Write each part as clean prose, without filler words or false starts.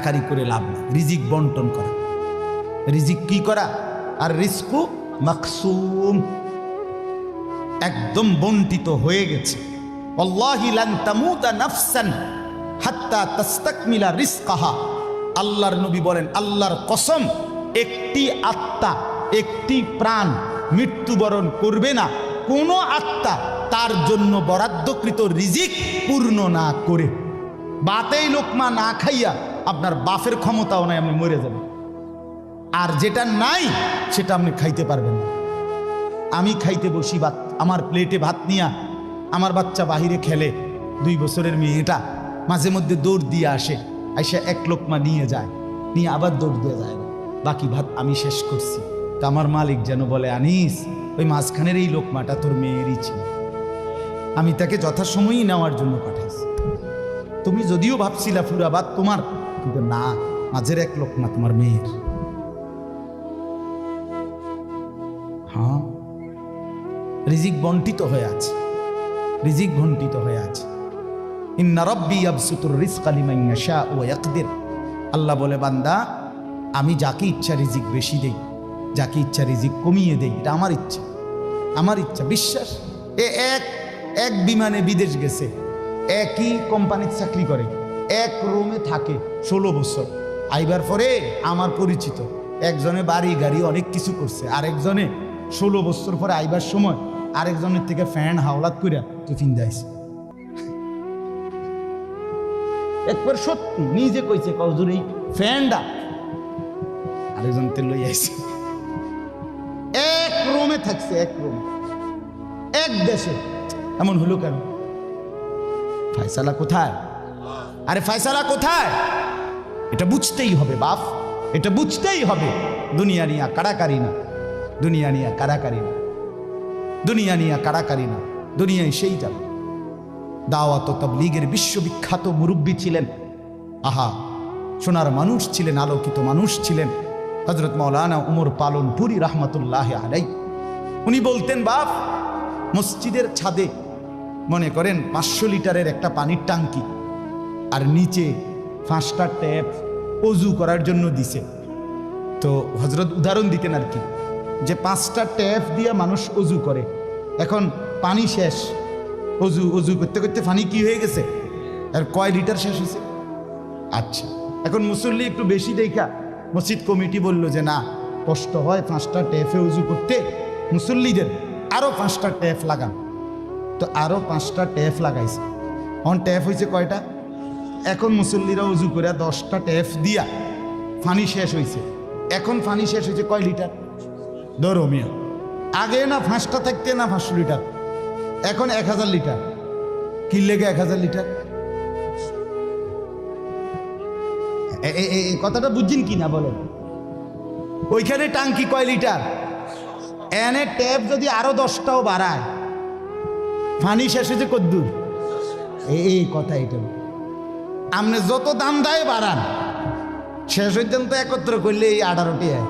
কারাকারি করে লাভ না, রিজিক বন্টন করা। রিজিক কি করা? আর রিজকু মাকসুম, একদম বন্টিত হয়ে গেছে। আল্লাহি লান তামুতা নাফসান হাত্তা তাস্তাকমিলা রিজকাহা। আল্লাহর নবী বলেন, আল্লাহর কসম, একটি আত্মা, একটি প্রাণ মৃত্যুবরণ করবে না কোনো আত্মা তার জন্য বরাদ্দকৃত রিজিক পূর্ণ না করে। বাতেই লোকমা না খাইয়া আপনার বাপের ক্ষমতাও নাই, আপনি মরে যাবেন। আর যেটা নাই সেটা আপনি খাইতে পারবেন না। আমি খাইতে বসি ভাত, আমার প্লেটে ভাত নিয়া আমার বাচ্চা বাহিরে খেলে, 2 বছরের মেয়েটা মাঝে মধ্যে দৌড় দিয়ে আসে, আইসা এক লোকমা নিয়ে যায়, নিয়ে আবার দৌড় দিয়ে যায়, বাকি ভাত আমি শেষ করছি। তা আমার মালিক যেন বলে, আনিস, ওই মাঝখানের এই লোকমাটা তোর মেয়েরই ছিল, আমি তাকে যথাসময়ই নেওয়ার জন্য পাঠাইছি। তুমি যদিও ভাবছিলা পুরা ভাত তোমার, কিন্তু না, মাঝের এক লোকমা তোমার মেয়ের। হ্যাঁ, রিজিক বন্টিত হয়ে আছে, রিজিক বন্টিত হয়ে আছে। ইন্না রাব্বি ইয়াবসুতুর রিজকা লিমান ইয়াশা ওয়া ইয়াকদির। আল্লাহ বলে, বান্দা, আমি যাকে ইচ্ছা রিজিক বেশি দেই, যাকে ইচ্ছা রিজিক কমিয়ে দেই, এটা আমার ইচ্ছা, আমার ইচ্ছা। বিশ্বাস? এক বিমানে বিদেশ গেছে, একই কোম্পানির চাকরি করে, এক রুমে থাকে 16 বছর। আইবার পরে আমার পরিচিত একজনে বাড়ি গাড়ি অনেক কিছু করছে, আরেকজনে 16 বছর পরে আইবার সময় আরেকজনের থেকে ফ্যান হাওলাত কইরা টিফিন দেয়ছে। একবার সত্যি নিজে কইছে, কজুর এই ফ্যানটা আরেকজন তে লই আইছে। এক রুমে থাকছে, এক রুমে, এক দেশে। এমন হলো কেন? ফয়সালা কোথায়? আরে ফয়সালা কোথায়? এটা বুঝতেই হবে বাপ, এটা বুঝতেই হবে। দুনিয়া নিয়া কারাকারি না, দুনিয়া নিয়া কারাকারি না, দুনিয়া নিয়া কারাকারি না, দুনিয়ায় সেই যাবে। দাওয়াত ও তাবলীগের বিশ্ববিখ্যাত মুরব্বী ছিলেন, আহা, সোনার মানুষ ছিলেন, আলোকিত মানুষ ছিলেন হযরত মাওলানা উমর পালনপুরি রাহমাতুল্লাহি আলাইহি। উনি বলতেন, বাপ, মসজিদের ছাদে মনে করেন 500 লিটারের একটা পানির টাঙ্কি, আর নিচে 5টা ট্যাপ অজু করার জন্য দিছে। তো হযরত উদাহরণ দিতেন আর কি, যে 5টা ট্যাপ দিয়ে মানুষ অজু করে, এখন পানি শেষ, অজু করতে করতে পানি কি হয়ে গেছে, আর কয় লিটার শেষ হয়েছে। আচ্ছা, এখন মুসল্লি একটু বেশি দেখা মসজিদ কমিটি বলল যে না, কষ্ট হয় 5টা ট্যাপে অজু করতে, মুসল্লিদের আরো 5টা ট্যাপ লাগান। তো আরো 5টা ট্যাপ লাগাইছে। এখন ট্যাপ হয়েছে কয়টা? এখন মুসল্লিরা অজু করে 10টা ট্যাপ দিয়া পানি শেষ হয়েছে। এখন পানি শেষ হয়েছে কয় লিটার? ধরো মিয়া, আগে না 5টা থাকতে না 500 লিটার, এখন 1000 লিটার। কি লেগে 1000 লিটার? এই কথাটা বুঝছেন কি না বলেন? ওইখানে টাঙ্কি কয় লিটার, এনে ট্যাপ যদি আরো 10টাও বাড়ায়, পানি শেষ হয়েছে কদ্দুর? এই কথা, এটা আপনি যত দাম দেয় বাড়ান, শেষ হইতেন তো একত্র করলে এই 18টি হয়,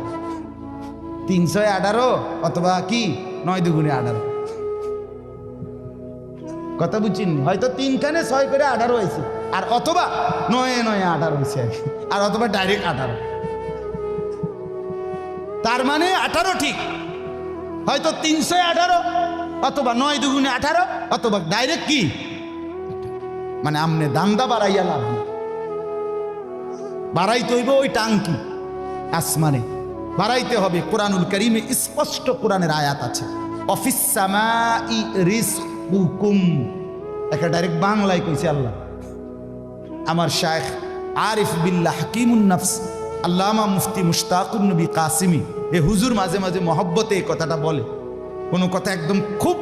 318 অথবা কি 9 দুগুণে 18। কথা বুঝছেন? হয়তো 3খানে 6 করে 18 হয়েছে, আর অথবা 9 9 18 হয়েছে, আর অথবা ডাইরেক্ট 18। তার মানে 18 ঠিক, হয়তো 318 অথবা 9 দুগুণে 18 অথবা ডাইরেক্ট কি, মানে আমনে দামদা বাড়াইয়া লাভ না, বাড়াইতে হইব ওই টাঙ্কি আসমানে বাড়াইতে হবে। কোরআনুল কারীমে স্পষ্ট কোরআনের আয়াত আছে, অফিস সামাই রিজকুকুম, একটা ডাইরেক্ট বাংলায় কইছে আল্লাহ। আমার শায়েখ আরিফ বিল্লাহ হাকিমুন নফস আল্লামা মুফতি মুশতাকুন নবী কাসিমি, এ হুজুর মাঝে মাঝে মহব্বতে এই কথাটা বলে। কোনো কথা একদম খুব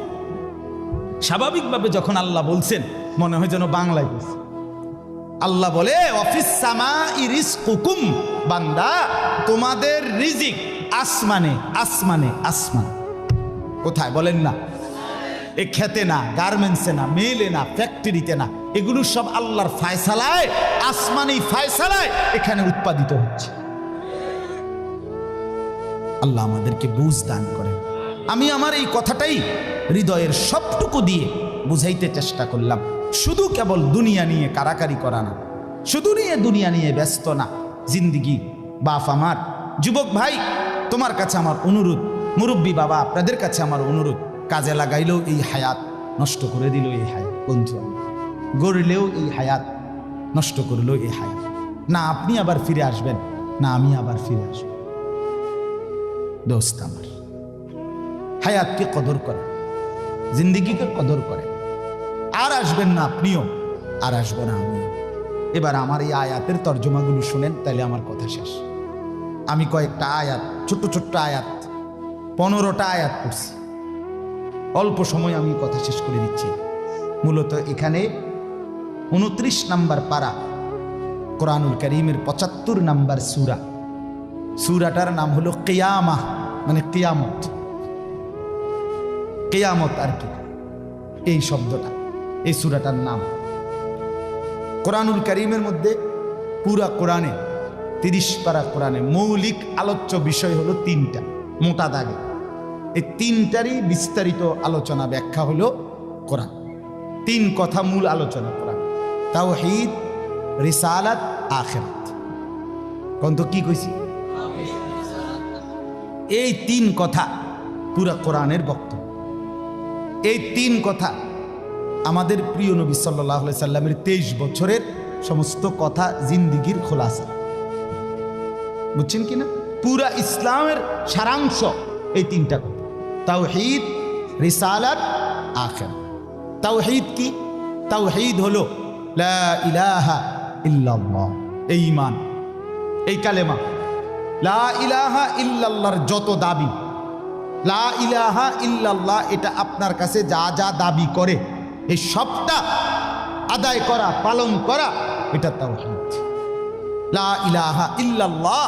স্বাভাবিকভাবে যখন আল্লাহ বলছেন, মনে হয় যেন বাংলায় বলছে। আল্লাহ বলে, অফিস সামাই রিজকুকুম, বান্দা, তোমাদের রিজিক আসমানে, আসমানে, আসমান। কোথায় বলেন না? এ খেতে না, গার্মেন্টসে না, মেলে না, ফ্যাক্টরিতে না, এগুলো সব আল্লাহর ফায়সালায়, আসমানি ফায়সালায় এখানে উৎপাদিত হচ্ছে। আল্লাহ আমাদেরকে বুঝ দান করেন। আমি আমার এই কথাটাই হৃদয়ের সবটুকু দিয়ে বুঝাইতে চেষ্টা করলাম। শুধু কেবল দুনিয়া নিয়ে কারাকারি করা না, শুধু দুনিয়া নিয়ে ব্যস্ত না, জিন্দিগি। বাপ আমার, যুবক ভাই, তোমার কাছে আমার অনুরোধ, মুরব্বী বাবা আপনাদের কাছে আমার অনুরোধ, কাজে লাগাইলেও এই হায়াত, নষ্ট করে দিল এই হায়াত। বন্ধু গড়লেও এই হায়াত, নষ্ট করলেও এই হায়াত। না আপনি আবার ফিরে আসবেন, না আমি আবার ফিরে আসব। দোস্ত আমার, হায়াতকে কদর করে, জিন্দিগিকে কদর করে। আর আসবেন না আপনিও, আর আসবো না আমিও। এবার আমার এই আয়াতের তর্জমাগুলো শুনেন, তাইলে আমার কথা শেষ। আমি কয়েকটা আয়াত, ছোট্ট ছোট্ট আয়াত, 15টা আয়াত পড়ছি। অল্প সময় আমি কথা শেষ করে দিচ্ছি। মূলত এখানে 29 নম্বর পারা, কোরআনুল কারীমের 75 নম্বর সূরা। সূরাটার নাম হলো কিয়ামাহ, মানে কিয়ামত। কিয়ামত আর কি, এই শব্দটা, এই সূরাটার নাম। কোরআনুল কারীমের মধ্যে পুরা কোরআনে 30 পারা কোরআনে মৌলিক আলোচ্য বিষয় হলো 3টা, মোটা দাগে। এই 3টারই বিস্তারিত আলোচনা, ব্যাখ্যা হলো কোরআন। 3 কথা মূল আলোচনা কোরআন: তাওহীদ, রিসালাত, আখিরাত। কোন তো কি কইছি? এই 3 কথা পুরা কোরআনের বক্তব্য। এই 3 কথা আমাদের প্রিয় নবী সাল্লাল্লাহু আলাইহি সাল্লামের 23 বছরের সমস্ত কথা, জিন্দিগির খোলাসা। বুঝছেন কিনা? পুরা ইসলামের সারাংশ এই 3টা কথা: তাওহীদ, রিসালাত, আখিরাত। তাওহীদ কি? তাওহীদ হলো লা ইলাহা ইল্লাল্লাহ, এই ঈমান, এই কালেমা। লা ইলাহা ইল্লাল্লাহর যত দাবি, লা ইলাহা ইল্লাল্লাহ এটা আপনার কাছে যা যা দাবি করে, এই সবটা আদায় করা, পালন করা, এটা তাওহীদ। লা ইলাহা ইল্লাল্লাহ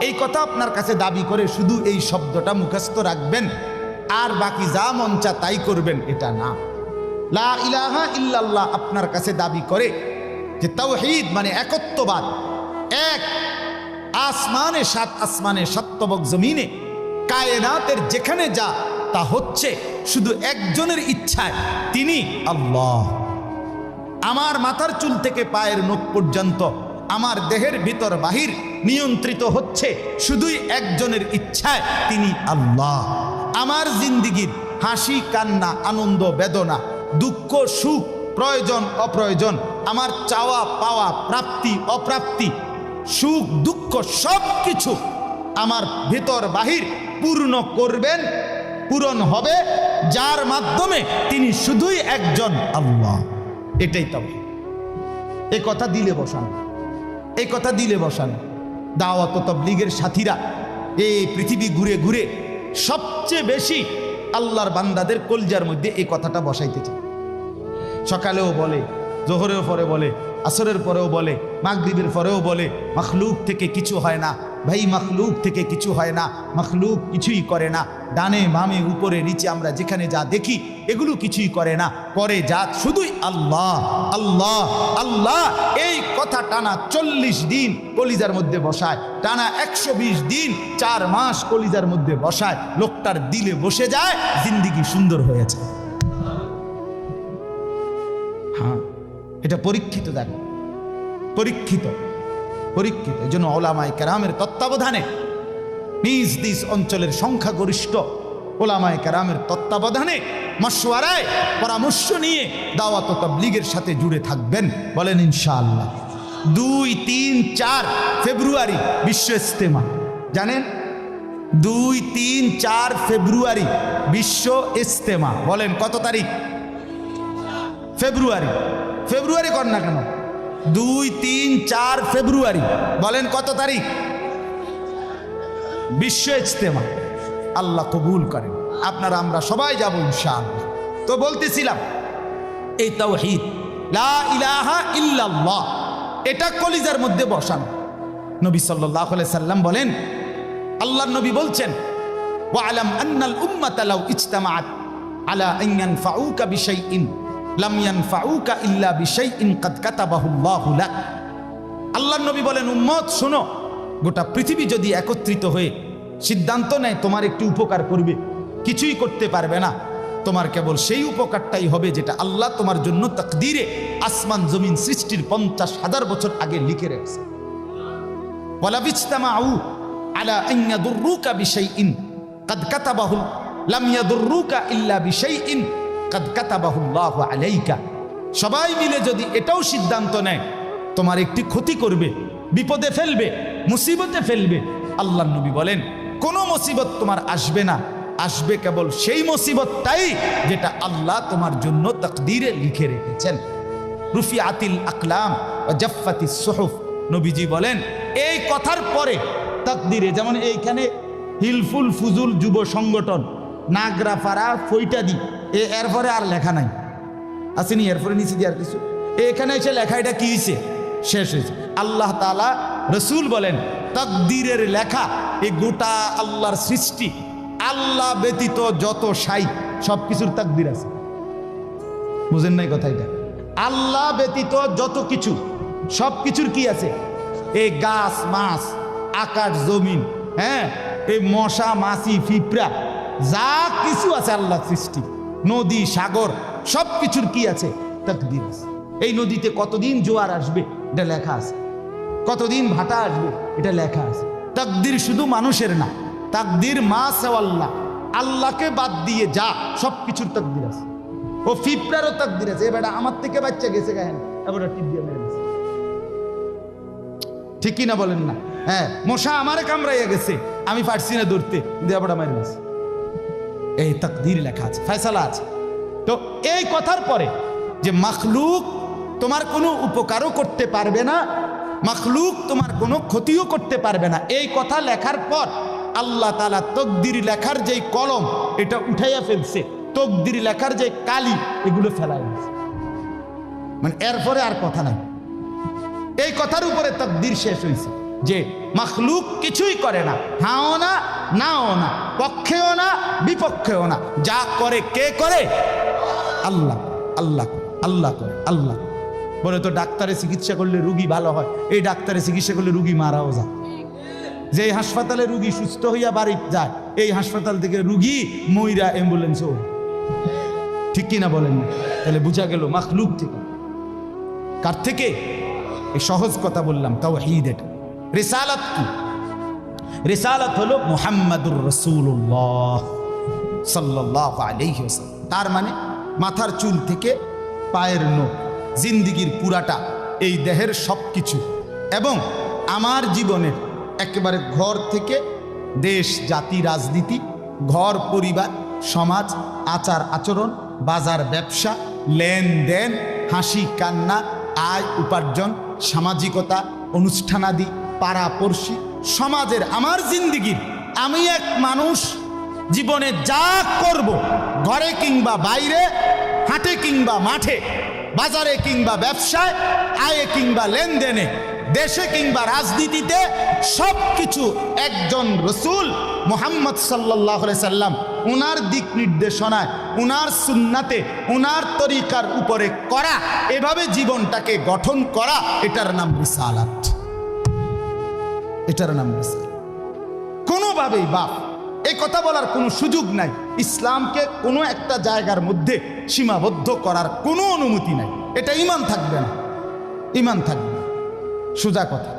এই কথা আপনার কাছে দাবি করে শুধু এই শব্দটা মুখস্থ রাখবেন আর বাকি যা মন চা তাই করবেন, এটা না। লা ইলাহা ইল্লাল্লাহ আপনার কাছে দাবি করে যে তাওহীদ মানে একত্ববাদ। এক আসমানে, 7 আসমানে, 7 তবক জমিনে, কায়নাতের যেখানে যা তা হচ্ছে শুধু একজনের ইচ্ছায়, তিনি আল্লাহ। আমার মাথার চুল থেকে পায়ের নখ পর্যন্ত, আমার দেহের ভিতর বাহির নিয়ন্ত্রিত হচ্ছে শুধুই একজনের ইচ্ছায়, তিনি আল্লাহ। আমার জিন্দিগির হাসি কান্না, আনন্দ বেদনা, দুঃখ সুখ, প্রয়োজন অপ্রয়োজন, আমার চাওয়া পাওয়া, প্রাপ্তি অপ্রাপ্তি, সুখ দুঃখ সব কিছু আমার ভিতর বাহির পূর্ণ করবেন, পূরণ হবে যার মাধ্যমে, তিনি শুধুই একজন আল্লাহ। এটাই তাওহীদ। এই কথা দিলে বসান, এই কথা দিলে বসান। দাওয়াত ও তাবলীগের সাথীরা এই পৃথিবী ঘুরে ঘুরে সবচেয়ে বেশি আল্লাহর বান্দাদের কলজার মধ্যে এই কথাটা বসাইতে চায়। সকালেও বলে, জোহরের পরে বলে, আসরের পরেও বলে, মাগরিবের পরেও বলে, মখলুক থেকে কিছু হয় না ভাই, মখলুক থেকে কিছু হয় না, মখলুক কিছুই করে না। ডানে বামে উপরে নিচে আমরা যেখানে যা দেখি এগুলো কিছুই করে না, করে যা শুধুই আল্লাহ আল্লাহ আল্লাহ। এই কথা টানা 40 দিন কলিজার মধ্যে বসায়, টানা 120 দিন 4 মাস কলিজার মধ্যে বসায়, লোকটার দিলে বসে যায়, জিন্দিগি সুন্দর হয়েছে। হ্যাঁ, এটা পরীক্ষিত, দেখো পরীক্ষিত, পরীক্ষিত। এই জন্য ওলামায়ে কেরামের তত্ত্বাবধানে, নিজ নিজ অঞ্চলের সংখ্যাগরিষ্ঠ ওলামায়ে কেরামের তত্ত্বাবধানে, মশওয়ারায়, পরামর্শ নিয়ে দাওয়াত ও তাবলীগের সাথে জুড়ে থাকবেন। বলেন ইনশাআল্লাহ। 2, 3, 4 ফেব্রুয়ারি বিশ্ব ইজতেমা। জানেন 2, 3, 4 ফেব্রুয়ারি বিশ্ব ইজতেমা। বলেন কত তারিখ? ফেব্রুয়ারি। ফেব্রুয়ারি কর না কেন? 2, 3, 4 ফেব্রুয়ারি। বলেন কত তারিখ? বিশ্ব ইজতেমা। আল্লাহ কবুল করেন। আপনারা আমরা সবাই যাব ইনশাআল্লাহ। তো বলতেছিলাম এই তাওহীদ, লা ইলাহা ইল্লাল্লাহ, এটা কলিজার মধ্যে বসানো। নবী সাল্লাল্লাহু আলাইহি সাল্লাম বলেন, আল্লাহর নবী বলছেন, ওয়ালাম আন্নাল উম্মাতা লাউ ইজতামাআত আলা আন ইয়ানফাউকা বিশাইইন লাম ইয়ানফাউকা ইল্লা বিশাইইন কাদ কাতাবাহুল্লাহু লাক। আল্লাহর নবী বলেন, উম্মত শোনো, গোটা পৃথিবী যদি একত্রিত হয়ে সিদ্ধান্ত নেয় তোমার একটু উপকার করবে, কিছুই করতে পারবে না। তোমার কেবল সেই উপকারটাই হবে যেটা আল্লাহ তোমার জন্য তাকদীরে আসমান জমিন সৃষ্টির 50,000 বছর আগে লিখে রেখেছে। ওয়ালা বিজতামাউ আলা আন ইয়াদুররুকা বিশাইইন কাদ কাতাবাহু লাম ইয়াদুররুকা ইল্লা বিশাইইন কাদ কাতাবাহু আল্লাহু আলাইকা। সবাই মিলে যদি এটাও সিদ্ধান্ত নেয় তোমার একটি ক্ষতি করবে, বিপদে ফেলবে, মুসিবতে ফেলবে, আল্লাহর নবী বলেন কোনো মুসিবত তোমার আসবে না, আসবে কেবল সেই মুসিবতটাই যেটা আল্লাহ তোমার জন্য তাকদীরে লিখে রেখেছেন। রুফিআতিল আকলাম ওয়া জাফফাতিস সুহুফ। নবীজি বলেন এই কথার পরে তাকদীরে, যেমন এইখানে হিলফুল ফুজুল যুব সংগঠন নাগরাপাড়া ফৈটাদি, এরপরে আর লেখা নাই, আসেনি, এরপরে নিচে দিয়ে আর কিছু, এখানে এসে লেখা, এটা কি হয়েছে? শেষ হয়েছে। আল্লাহ তাআলা, রসুল বলেন তাকদীরের লেখা এই গোটা আল্লাহর সৃষ্টি, আল্লাহ ব্যতীত যত সাই সব কিছুর তাকদীর আছে। বুঝেন নাই কথা? এটা আল্লাহ ব্যতীত যত কিছু সব কিছুর কি আছে? এই গাছ মাছ, আকাশ জমিন, হ্যাঁ, এই মশা মাছি পিঁপড়া যা কিছু আছে আল্লাহ সৃষ্টি, নদী সাগর সব কিছুর কি আছে? তাকদীর আছে। এই নদীতে কতদিন জোয়ার আসবে এটা লেখা আছে, কতদিন ভাটা আসবে এটা লেখা আছে। তাকদীর শুধু মানুষের না, তাকদীর মা সেওয়াল্লাহ, আল্লাহকে বাদ দিয়ে যা সব কিছুর তাকদীর আছে। ও পিঁপড়ারও তাকদীর আছে। এবার আমার থেকে বাচ্চা গেছে গায়েন, এবার টিপ দিয়ে মেরে গেছে, ঠিক কিনা বলেন না? হ্যাঁ, মশা আমারে কামড়াইয়া গেছে, আমি পারছি না ধরতে, দেবটা মেরে গেছে। এই তাকদীর লেখা আছে, ফয়সালা আছে। তো এই কথার পরে যে মাখলুক তোমার কোনো উপকারও করতে পারবে না, মাখলুক তোমার কোনো ক্ষতিও করতে পারবে না, এই কথা লেখার পর আল্লাহ তাআলা তাকদীর লেখার যেই কলম এটা উঠাইয়া ফেলছে, তাকদীর লেখার যে কালি এগুলো ফেলাই দিয়েছে, মানে এরপরে আর কথা নাই। এই কথার উপরে তাকদীর শেষ হয়েছে যে মাখলুক কিছুই করে না, হাও না নাও না, পক্ষেও না বিপক্ষেও না, যা করে কে করে? আল্লাহ। আল্লাহ আল্লাহ করে, আল্লাহ। বলে তো ডাক্তারে চিকিৎসা করলে রুগী ভালো হয়, এই ডাক্তারে চিকিৎসা করলে রুগী মারাও যায়। যে হাসপাতালে রুগী সুস্থ হইয়া বাড়ি যায়, এই হাসপাতাল থেকে রুগী মইরা অ্যাম্বুলেন্সও, ঠিক কিনা বলেন? তাহলে বুঝা গেল মাখলুক থেকে। কার থেকে? এই সহজ কথা বললাম, তাওহীদ। এটা রিসালাত কি? রিসালাত হলো মুহাম্মাদুর রাসূলুল্লাহ সাল্লাল্লাহু আলাইহি ওয়াসাল্লাম। তার মানে মাথার চুল থেকে পায়ের নখ, জিন্দিগির পুরাটা, এই দেহের সব কিছু, এবং আমার জীবনের একেবারে ঘর থেকে দেশ জাতি রাজনীতি, ঘর পরিবার সমাজ, আচার আচরণ, বাজার ব্যবসা, লেনদেন, হাসি কান্না, আয় উপার্জন, সামাজিকতা, অনুষ্ঠানাদি, পাড়াপড়শি, সমাজের আমার জিন্দিগির, আমি এক মানুষ জীবনে যা করব, ঘরে কিংবা বাইরে, হাটে কিংবা মাঠে, বাজারে কিংবা ব্যবসায়, আয়ে কিংবা লেনদেনে, দেশে কিংবা রাজনীতিতে, সব কিছু একজন রসূল মুহাম্মদ সাল্লাল্লাহু আলাইহি সাল্লাম উনার দিক নির্দেশনায়, উনার সুন্নাতে, উনার তরিকার উপরে করা, এভাবে জীবনটাকে গঠন করা, এটার নাম রিসালাত। এটার নাম রিসালাত। কোনোভাবেই বাপ এই কথা বলার কোনো সুযোগ নাই, ইসলামকে কোনো একটা জায়গার মধ্যে সীমাবদ্ধ করার কোনো অনুমতি নাই। এটা ঈমান থাকবে না, ঈমান থাকবে না। সোজা কথা,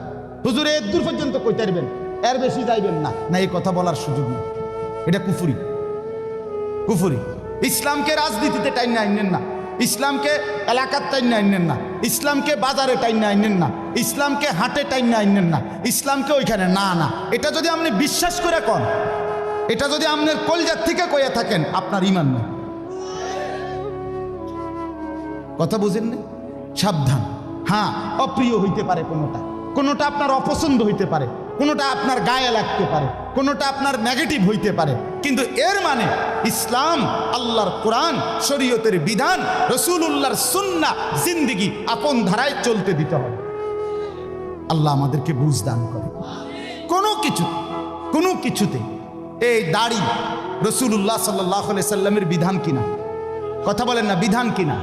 হুজুর এর দূর পর্যন্ত কইতে পারবেন, এর বেশি যাইবেন না, না, এই কথা বলার সুযোগ নেই। এটা কুফরি, কুফরি। ইসলামকে রাজনীতিতে টাইনে আইনেন না, ইসলামকে এলাকার টাইনে আইনেন না, ইসলামকে বাজারে টাইনে আইনেন না, ইসলামকে হাটে টাইনে আইনেন না, ইসলামকে ওইখানে না না। এটা যদি আপনি বিশ্বাস করে কন, এটা যদি আপনার কলজার থেকে কইয়া থাকেন, আপনার ঈমান নেই। কথা বুঝেন না? সাবধান। হ্যাঁ, অপ্রিয় হইতে পারে কোনোটা, কোনোটা আপনার অপছন্দ হইতে পারে, কোনোটা আপনার গায়ে লাগতে পারে, কোনোটা আপনার নেগেটিভ হইতে পারে, কিন্তু এর মানে ইসলাম, আল্লাহর কোরআন, শরীয়তের বিধান, রাসূলুল্লাহর সুন্নাহ, জিন্দেগি আপন ধারায় চলতে দিতে হবে। আল্লাহ আমাদেরকে বুঝ দান করে। কোনো কিছুতে এই দাড়ি রাসূলুল্লাহ সাল্লাল্লাহু আলাইহি সাল্লামের বিধান কিনা? কথা বলেন না, বিধান কিনা?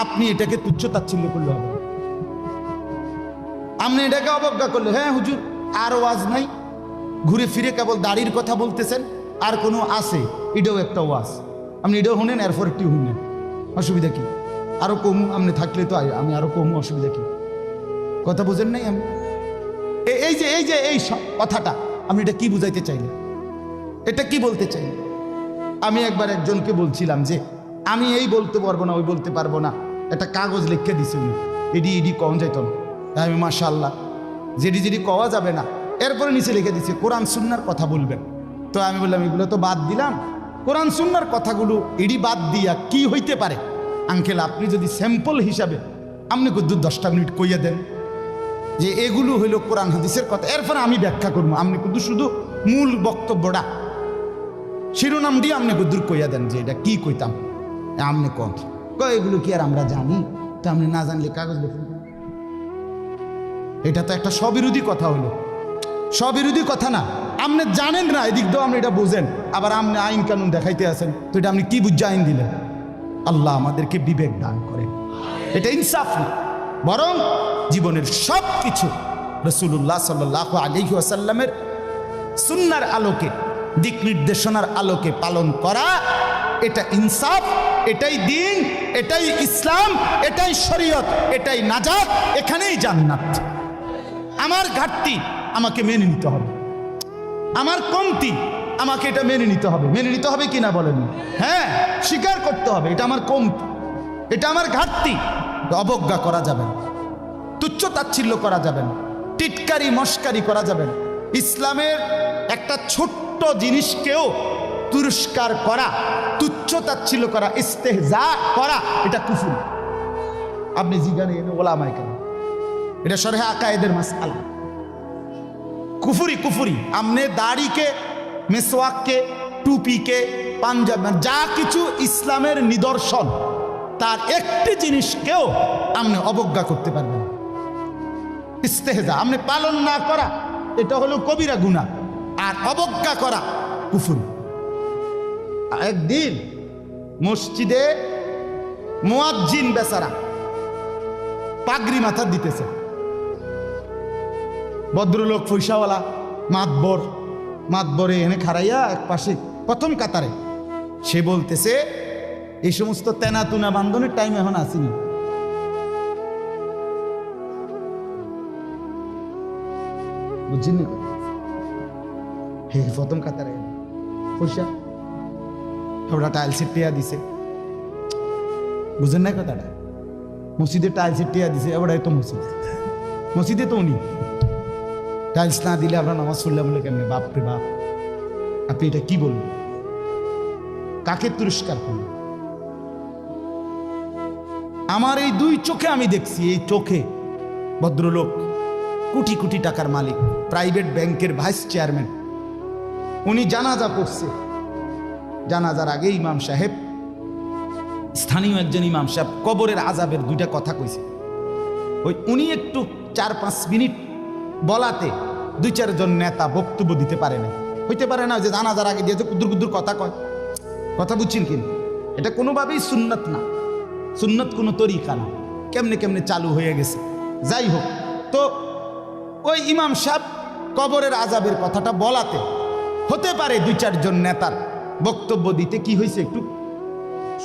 আপনি এটাকে তুচ্ছ তাচ্ছিল্য করলে হবে, আপনি এটাকে অবজ্ঞা করলে, হ্যাঁ হুজুর আর ওয়াজ নাই, ঘুরে ফিরে কেবল দাড়ির কথা বলতেছেন, আর কোনো আছে, এটাও একটা ওয়াজ, আপনি এটাও শুনেন, এরপর একটি শুনেন, অসুবিধা কি? আরো কমু, আপনি থাকলে তো আমি আরো কমু, অসুবিধা কি? কথা বুঝেন নাই? আমি এই সব কথাটা আমি এটা কি বুঝাইতে চাইলে, এটা কি বলতে চাই? আমি একবার একজনকে বলছিলাম যে আমি এই বলতে পারবো না, ওই বলতে পারবো না, একটা কাগজ লিখে দিছি উনি, এডি কম যাইত না। আমি মাশাআল্লাহ যেডি কওয়া যাবে না, এরপরে নিচে লিখে দিছে কোরআন সুন্নাহর কথা বলবেন। তো আমি বললাম এগুলো তো বাদ দিলাম, কোরআন সুন্নাহর কথাগুলো এডি বাদ দিয়া কি হইতে পারে? আঙ্কেল আপনি যদি স্যাম্পল হিসাবে আপনি কিন্তু 10টা মিনিট কইয়া দেন যে এগুলো হইল কোরআন হাদিসের কথা, এরপরে আমি ব্যাখ্যা করবো। আপনি কিন্তু শুধু মূল বক্তব্যটা শিরোনাম দিয়ে আপনি গুদ্দুর কইয়া দেন যে এটা কি কইতাম, আপনি কন এগুলো কি আর আমরা জানি? তো আপনি না জানলে কাগজ লিখুন। এটা তো একটা স্ববিরোধী কথা হলো, স্ববিরোধী কথা না। আপনি জানেন না, এদিক দিয়েও আপনি এটা বোঝেন, আবার আপনি আইন কানুন দেখাইতে আছেন, তো এটা আপনি কি বুঝে আইন দিলেন? আল্লাহ আমাদেরকে বিবেক দান করেন। এটা ইনসাফ না, বরং জীবনের সব কিছু রাসূলুল্লাহ সাল্লাল্লাহু আলাইহি ওয়াসাল্লামের সুন্নাহর আলোকে, দিক নির্দেশনার আলোকে পালন করা, এটা ইনসাফ, এটাই দ্বীন, এটাই ইসলাম, এটাই শরীয়ত, এটাই নাজাত, এখানেই জান্নাত। আমার ঘাটতি আমাকে মেনে নিতে হবে, আমার কমতি আমাকে এটা মেনে নিতে হবে। মেনে নিতে হবে কিনা বলেন? হ্যাঁ, স্বীকার করতে হবে এটা আমার কমতি, এটা আমার ঘাটতি। অবজ্ঞা করা যাবে না, তুচ্ছ তাচ্ছিল্য করা যাবে না, টিটকারি মস্কারি করা যাবে না। ইসলামের একটা ছোট্ট জিনিসকেও তুরস্কার করা, তুচ্ছ তাচ্ছিল্য করা, ইস্তেহজা করা, এটা কুফর। আপনি জিজ্ঞাসা ওলামায়ে কেরাম, এটা শরহে আকায়েদের মাসআলা, কুফরি। আমনে দাড়িকে, মেসওয়াককে, টুপিকে, পাঞ্জাব, যা কিছু ইসলামের নিদর্শন, তার একটি জিনিসকেও আপনি অবজ্ঞা করতে পারবেন। ইস্তেহজা আপনি পালন না করা, এটা হলো কবিরা গুনাহ, আর অবজ্ঞা করা কুফর। একদিন মসজিদে মুয়াজ্জিন বেচারা পাগড়ি মাথা দিতেছে, ভদ্রলোক পয়সাওয়ালা মাতবরে এনে খাড়াইয়া এক পাশে প্রথম কাতারে, সে বলতেছে এই সমস্ত তেনাতুনা বান্ধনের টাইম এখন আসেনি। বুঝছেন না? হে প্রথম কাতারে পয়সা ওরা টাইলসের টিয়া দিছে, বুঝেন না কথাটা? মসজিদে টাইলসের টিয়া দিছে, ওটাই তো মসজিদে তো উনি টাইলস না দিলে আমরা নামাজ পড়লাম বলে কেমনে? বাপরে বাপ, আপনি এটা কি বলবেন? কাকে তিরস্কার করলেন? আমার এই দুই চোখে আমি দেখছি, এই চোখে ভদ্রলোক কোটি কোটি টাকার মালিক, প্রাইভেট ব্যাংকের ভাইস চেয়ারম্যান, উনি জানাজা পড়ছে। জানাজার আগে ইমাম সাহেব, স্থানীয় একজন ইমাম সাহেব কবরের আযাবের দুইটা কথা কইছে। ওই উনি একটু 4-5 মিনিট বলাতে 2-4 জন নেতা বক্তব্য দিতে পারে না। হইতে পারে না যে জানাজার আগে দিয়ে কুদুর কুদুর কথা কয়, কথা বুঝছেন কিনা? এটা কোনোভাবেই সুন্নত না, সুন্নত কোনো তরিকা না, কেমনে কেমনে চালু হয়ে গেছে। যাই হোক, তো ওই ইমাম সাহেব কবরের আযাবের কথাটা বলাতে হতে পারে 2-4 জন নেতার বক্তব্য দিতে কি হয়েছে, একটু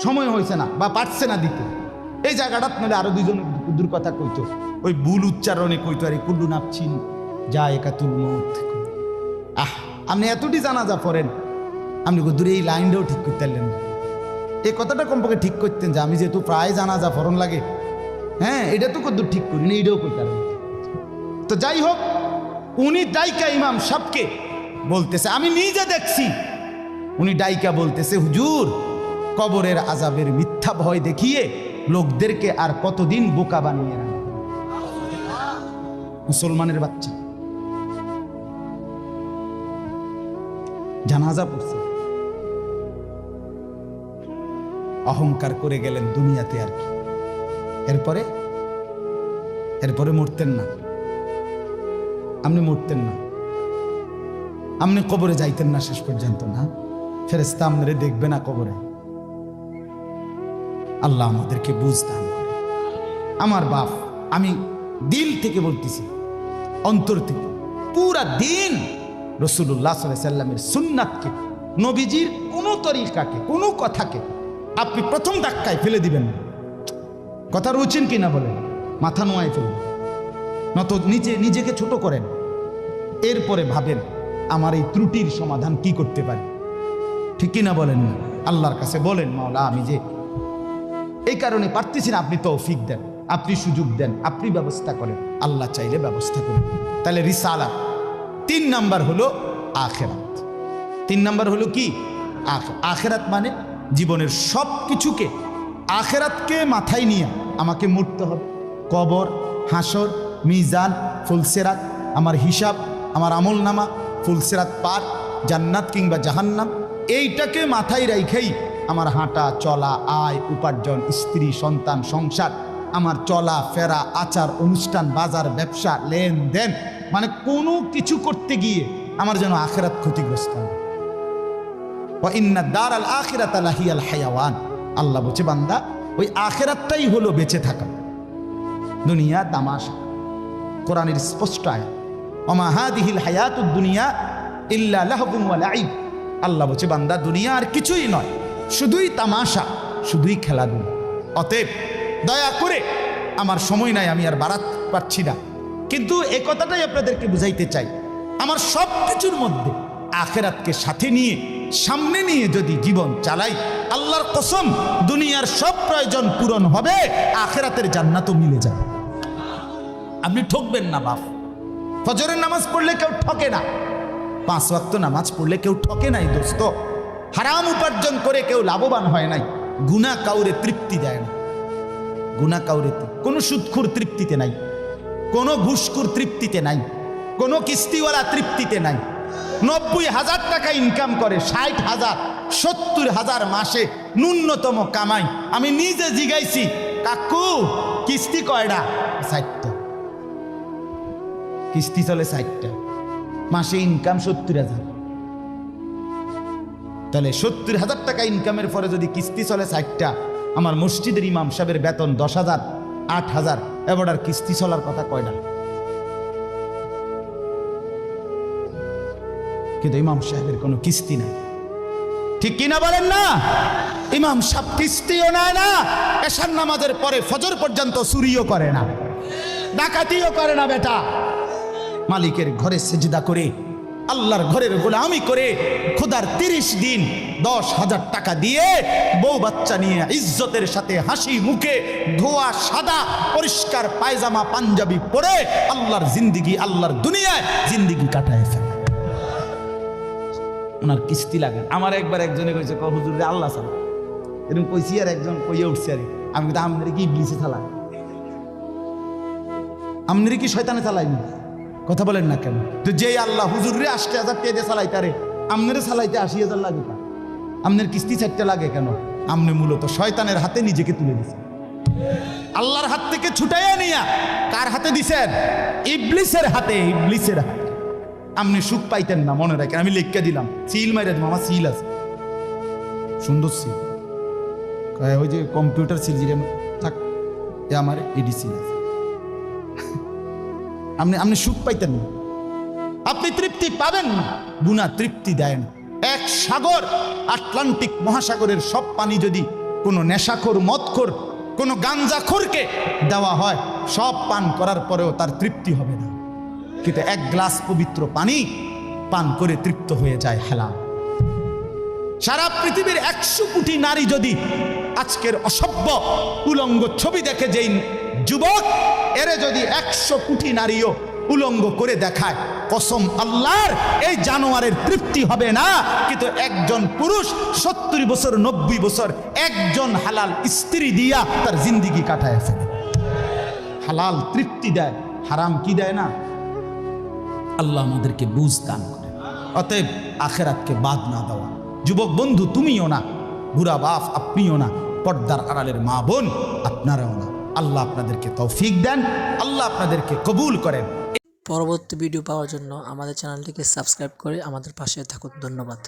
সময় হয়েছে না বা পারছে না দিতে। এই জায়গাটা নাহলে আরো 2 জন কুদুর কথা কইতো, ওই ভুল উচ্চারণে কইতো, আরে কুল্লু নাফসিন যায়কাতুল মউত। আপনি এতটি জানাজা পড়েন, আপনি দূরে এই লাইনটাও ঠিক করতে পারলেন না। এই কথাটা কমপক্ষে ঠিক করতেন যে আমি যেহেতু প্রায় জানাজা ফরন লাগে, হ্যাঁ এটা তো কদ্দূর ঠিক করি না, এইটাও কইতে পারেন। তো যাই হোক, উনি ডাইকা ইমাম সাহেবকে বলতেছে, আমি নিজে দেখছি, উনি ডাইকা বলতেছে, হুজুর কবরের আযাবের মিথ্যা ভয় দেখিয়ে লোকদেরকে আর কতদিন বোকা বানিয়ে রাখবে? মুসলমানের বাচ্চা জানাজা পড়ছে, অহংকার করে গেলেন দুনিয়াতে, আর কি। এরপরে মরতেন না, আপনি মরতেন না, আপনি কবরে যাইতেন না শেষ পর্যন্ত, না ফেরেশতা আপনারে দেখবে না কবরে। আল্লাহ আমাদেরকে বুঝ দান করে। আমার বাপ, আমি দিল থেকে বলতেছি, অন্তর থেকে, পুরা দিন রাসূলুল্লাহ সাল্লাল্লাহু আলাইহি সাল্লামের সুন্নাতকে, নবীজির কোনো তরিকাকে, কোনো কথাকে আপনি প্রথম ধাক্কায় ফেলে দিবেন না। কথা রুচেন কিনা বলেন? মাথা নোয়ায় ফেলবেন, নত নিজেকে ছোট করেন, এরপরে ভাবেন আমার এই ত্রুটির সমাধান কি করতে পারি। ঠিক কিনা বলেন না? আল্লাহর কাছে বলেন, মাওলা আমি যে এই কারণে পারতেছি না, আপনি তৌফিক দেন, আপনি সুযোগ দেন, আপনি ব্যবস্থা করেন। আল্লাহ চাইলে ব্যবস্থা করেন। তাহলে রিসালাত। 3 নাম্বার হলো আখিরাত। 3 নাম্বার হলো কি? আখিরাত মানে জীবনের সব কিছুকে আখিরাতকে মাথায় নিয়ে আমাকে মরতে হবে। কবর, হাসর, মিজান, ফুলসিরাত, আমার হিসাব, আমার আমলনামা, ফুলসিরাত পার, জান্নাত কিংবা জাহান্নাম, এইটাকে মাথায় রেখেই আমার হাঁটা চলা, আয় উপার্জন, স্ত্রী সন্তান, সংসার, আমার চলা ফেরা, আচার অনুষ্ঠান, বাজার ব্যবসা, লেনদেন, মানে কোনো কিছু করতে গিয়ে আমার যেন আখিরাত ক্ষতিগ্রস্ত হয়। ওয়া ইন্না দারাল আখিরাতা লাহিয়াল হায়াওয়ান। আল্লাহ বলছে বান্দা ওই আখিরাতটাই হলো বেঁচে থাকা। দুনিয়া তামাশা। কোরআনের স্পষ্ট আয়াত, ওমা হাদিহিল হায়াতুদ দুনিয়া ইল্লা লাহবুন ওয়া লাইব। আল্লাহ বলছে বান্দা দুনিয়া আর কিছুই নয়, শুধুই তামাশা, শুধুই খেলাধুলা। অতএব দয়া করে, আমার সময় নাই, আমি আর বাড়াতে পারছি না, কিন্তু এই কথাটাই আপনাদেরকে বুঝাইতে চাই, আমার সব কিছুর মধ্যে আখিরাতকে সাথে নিয়ে সামনে নিয়ে যদি জীবন চালাই, আল্লাহর কসম দুনিয়ার সব প্রয়োজন পূরণ হবে, আখিরাতের জান্নাতও মিলে যাবে। আপনি ঠকবেন না বাপ। ফজরের নামাজ পড়লে কেউ ঠকে না, 5 ওয়াক্ত নামাজ পড়লে কেউ ঠকে নাই দোস্ত। হারাম উপার্জন করে কেউ লাভবান হয় নাই। গুনাহ কাউরে তৃপ্তি দেয় না। গুনাহ কাউরে, কোনো সুদখোর তৃপ্তিতে নাই, কোনো ঘুষখোর তৃপ্তিতে নাই, কোনো কিস্তিওয়ালা তৃপ্তিতে নাই। 90,000 টাকা ইনকাম করে, 60,000 70,000 মাসে ন্যূনতম কামাই। আমি নিজে জিগাইছি, কাকু কিস্তি কয়টা? 60টা। কিস্তি চলে 60টা, মাসে ইনকাম 70,000। তাহলে 70,000 টাকা ইনকামের পরে যদি কিস্তি চলে 60টা, আমার মসজিদের ইমাম সাহেবের বেতন 10,000 8,000, এবার আর কিস্তি চলার কথা কয়টা? কিন্তু ইমাম সাহেবের কোনো কিস্তি নাই। ঠিক কিনা বলেন না? ইমাম সাহেব কিস্তিও নেয় না, এশার নামাজের পরে ফজর পর্যন্ত চুরিও করে না, ডাকাতিও করে না। বেটা মালিকের ঘরে সেজদা করে, আল্লাহর ঘরের গোলামি করে, খোদার 30 দিন 10,000 টাকা দিয়ে বউ বাচ্চা নিয়ে ইজ্জতের সাথে হাসি মুখে ধোয়া সাদা পরিষ্কার পায়জামা পাঞ্জাবি পরে আল্লাহর জিন্দিগি, আল্লাহর দুনিয়ায় জিন্দিগি কাটায় ফেলে। ওনার কিস্তি লাগে। আমার একবার একজনে কইছে, হুজুর রে আল্লাহ চালা, এরকম কইছি, আর একজন কইয়ে উঠছে, আর আমি কিন্তু আমনের কি ইবলিসে চালাই, আমনের কি শয়তানে চালাইনি? কথা বলেন না কেন? তো যে আল্লাহ হুজুর রে 80,000 টাকা দিয়ে চালাইতে, আরে আমনের চালাইতে 80,000 লাগে কেন? আমনের কিস্তি 4টা লাগে কেন? আমনে মূলত শয়তানের হাতে নিজেকে তুলে দিছে। আল্লাহর হাত থেকে ছুটাইয়া নিয়া কার হাতে দিছেন? ইবলিসের হাতে। ইবলিসের হাতে। আপনি সুখ পাইতেন না, মনে রাখেন। আমি লিখকে দিলাম, সিল মাইরে দেবো, আমার সিল আছে, সুন্দর সিল, ওই যে কম্পিউটার সিল যে থাক, আমার এডি সিল আছে। আপনি সুখ পাইতেন না, আপনি তৃপ্তি পাবেন না। গুনাহ তৃপ্তি দেয় না। এক সাগর, আটলান্টিক মহাসাগরের সব পানি যদি কোনো নেশাখোর, মদখোর, কোনো গাঞ্জাখোরকে দেওয়া হয়, সব পান করার পরেও তার তৃপ্তি হবে না। কিন্তু 1 গ্লাস পবিত্র পানি পান করে তৃপ্ত হয়ে যায় হালাল। সারা পৃথিবীর 100 কোটি নারী যদি আজকের অসভ্য উলঙ্গ ছবি দেখে, যেই যুবক এরে যদি 100 কোটি নারীও উলঙ্গ করে দেখায়, কসম আল্লাহর, এই জানোয়ারের তৃপ্তি হবে না। কিন্তু একজন পুরুষ 70 বছর 90 বছর একজন হালাল স্ত্রী দিয়া তার জিন্দিগি কাটায় ফেলে। হালাল তৃপ্তি দেয়, হারাম কি দেয় না? আল্লাহ আমাদেরকে বুঝ দান করে। অতএব আখিরাতকে বাদ না দেওয়া। যুবক বন্ধু তুমিও না, বুড়া বাপ আপনিও না, পর্দার আড়ালের মা বোন আপনারাও না। আল্লাহ আপনাদেরকে তৌফিক দেন, আল্লাহ আপনাদেরকে কবুল করেন। পরবর্তী ভিডিও পাওয়ার জন্য আমাদের চ্যানেলটিকে সাবস্ক্রাইব করে আমাদের পাশে থাকুন। ধন্যবাদ।